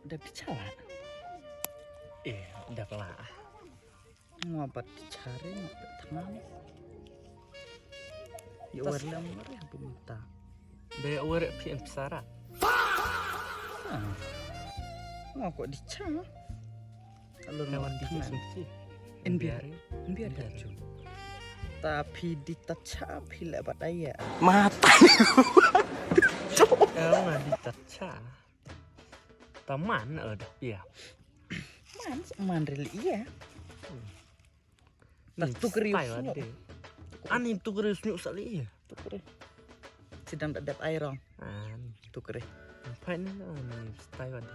Udah bicara. Udah pelah. Ngabat dicari, ngabat tangan. Ya warna merah pemerintah. Bayar uang PM besar. Nggak kok dicari. Kalau Kawan ngabat di tangan. Biar aja. Tapi ditacapi lebat daya. Mata. Kalau nggak ditaca. Taman ada ya. Man reli iya. Nah tu krius. Ani tu krius nyuk sali ya. Tu krius. Sedang dadap air orang. Tu krius. Apa ni ni style ada.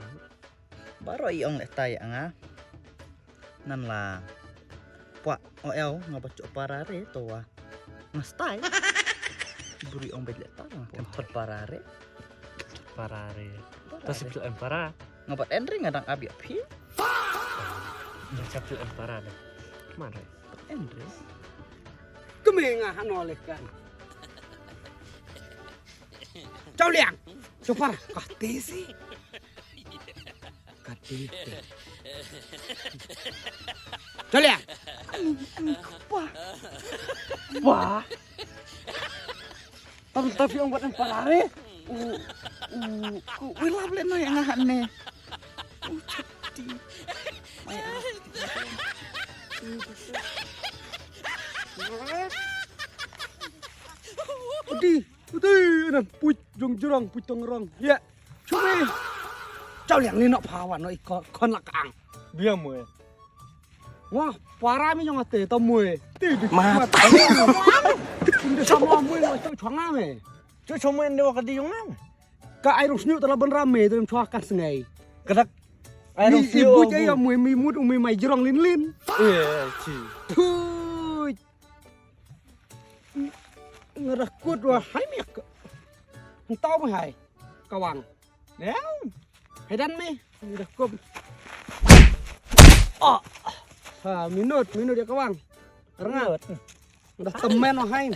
Baru iong lek tayang nan lah. Pak OL ngabacok parare toa. Ngastai. Buri ong bedlek tayang. Tempat parare. Tas itu empara. Ngabat Endri ngadang abi api. Satu empara deh. Mana? Endri. Kemengahan oleh kan. Cau liang. Supar kati sih. Kati. Cau liang. Wah. Tapi orang buat emparare. Wila boleh no yang ngahan ne. Cati. Udi, nan puj jong jurang puj tong rong. Ya, cumi. Cau liang ni nak pawan no ikut kon lakang. Biar mue. Wah, para mi jong ate tao mue. Mata. Udah sama mue no cau chuang ame. Cuma cuma yang dewa kadi yang mana? Ka air sniu telah ben rame tu cuakan sengai. Kedak Air ibu je yang mue mi mud umi mai jurang lin lin. Ci. Puj. Ngerakut wah hai mi ak. Entau mai hai. Kawang. Neu. Hai dan mi. Ngerakut. Oh. Ha, minut ya kawang. Rengat. Udah temen wah hai.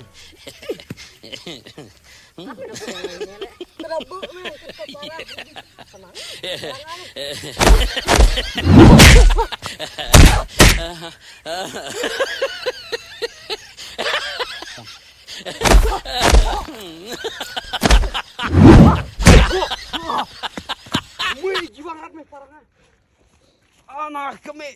Wih, jiwang rat me parang. Anak kami.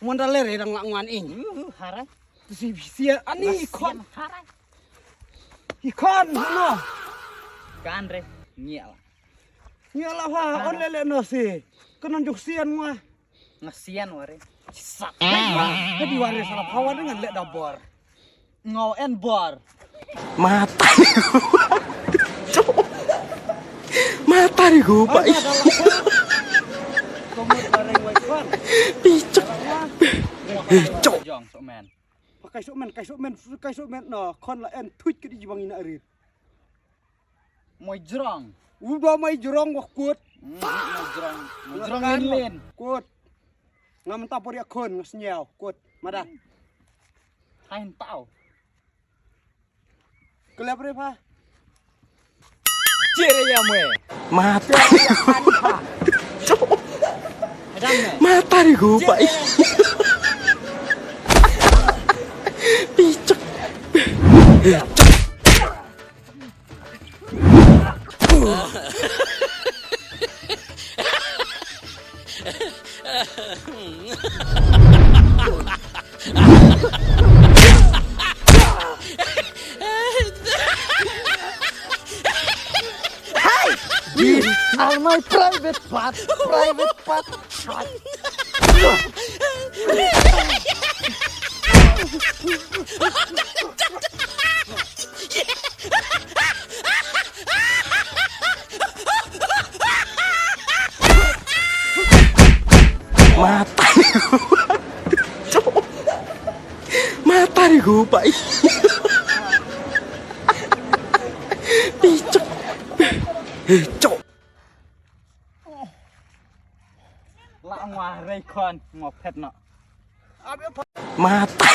Mondaler dang languan ing. Harai. Si sia ani ikon. Harai. Ikon no. Ka Andre nyel. Nyala ha on lele no si. Kenon juk sian mah. Ngasian ware. Sak. Jadi waris salah hawa dengan lek dabor. Ngau en bor. Mata. Mata di gua. Kamu bareng wae kon. Picek. Cok. Jong sok men. Pakai sok men no kon la en tuj ke di jiwang ina arit. Moi jrong. Udah mai jurong wah kut. Moi jrong lin. Kut. Ngam ta por ya kon ngasnyau kut. Mada. Hain tau. Kelep re pa. Cire ya mue. Mata. Cok. Adam me. Mata di gua. Picek. Cok. These are my private part. Mata. Cok. Mata di gua. Picek. Cok. Lah ngwarai kon ngopet no. Mata.